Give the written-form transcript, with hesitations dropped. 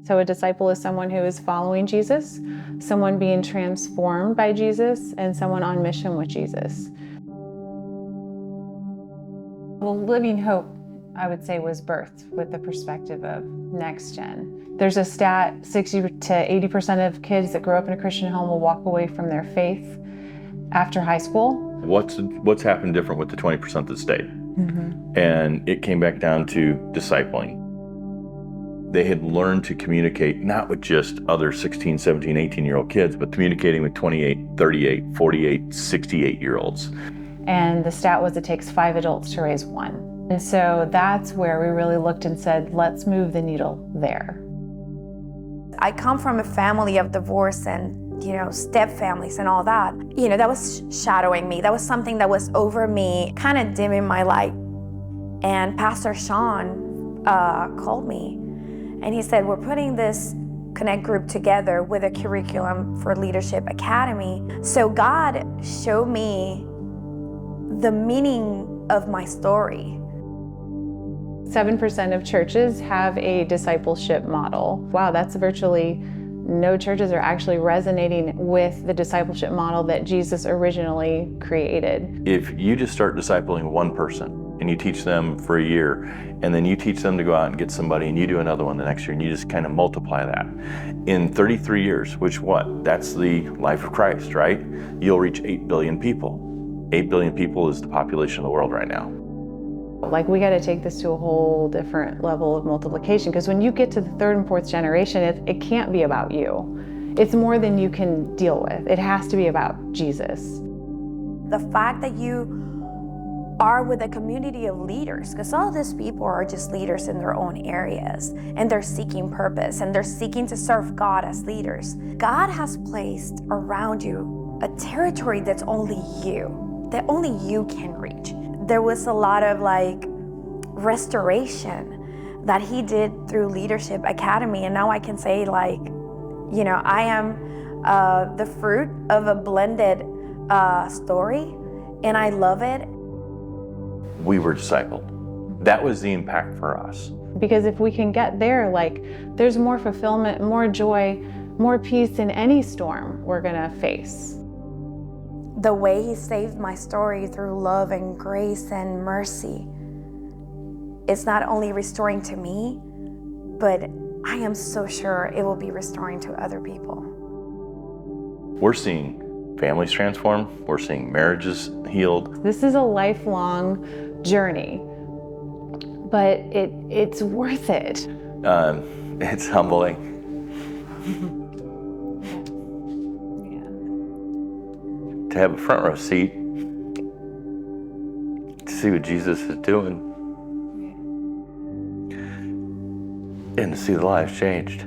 So a disciple is someone who is following Jesus, someone being transformed by Jesus, and someone on mission with Jesus. Well, Living Hope, I would say, was birthed with the perspective of Next Gen. There's a stat, 60 to 80% of kids that grow up in a Christian home will walk away from their faith after high school. What's happened different with the 20% that stayed? And it came back down to discipling. They had learned to communicate not with just other 16, 17, 18-year-old kids, but communicating with 28, 38, 48, 68-year-olds. And the stat was it takes 5 adults to raise 1. And so that's where we really looked and said, let's move the needle there. I come from a family of divorce and, step families and all that. That was shadowing me. That was something that was over me, kind of dimming my light. And Pastor Sean called me and he said, we're putting this Connect group together with a curriculum for Leadership Academy. So God showed me the meaning of my story. 7% of churches have a discipleship model. Wow, that's virtually no churches are actually resonating with the discipleship model that Jesus originally created. If you just start discipling one person and you teach them for a year, and then you teach them to go out and get somebody and you do another one the next year, and you just kind of multiply that. In 33 years, that's the life of Christ, right? You'll reach 8 billion people. 8 billion people is the population of the world right now. We got to take this to a whole different level of multiplication, because when you get to the 3rd and 4th generation, it can't be about you. It's more than you can deal with. It has to be about Jesus. The fact that you are with a community of leaders, because all these people are just leaders in their own areas, and they're seeking purpose, and they're seeking to serve God as leaders. God has placed around you a territory that's only you, that only you can reach. There was a lot of restoration that he did through Leadership Academy. And now I can say I am the fruit of a blended story, and I love it. We were discipled. That was the impact for us. Because if we can get there, there's more fulfillment, more joy, more peace in any storm we're gonna face. The way he saved my story through love and grace and mercy, it's not only restoring to me, but I am so sure it will be restoring to other people. We're seeing families transform. We're seeing marriages healed. This is a lifelong journey, but it's worth it. It's humbling. To have a front row seat to see what Jesus is doing and to see the lives changed.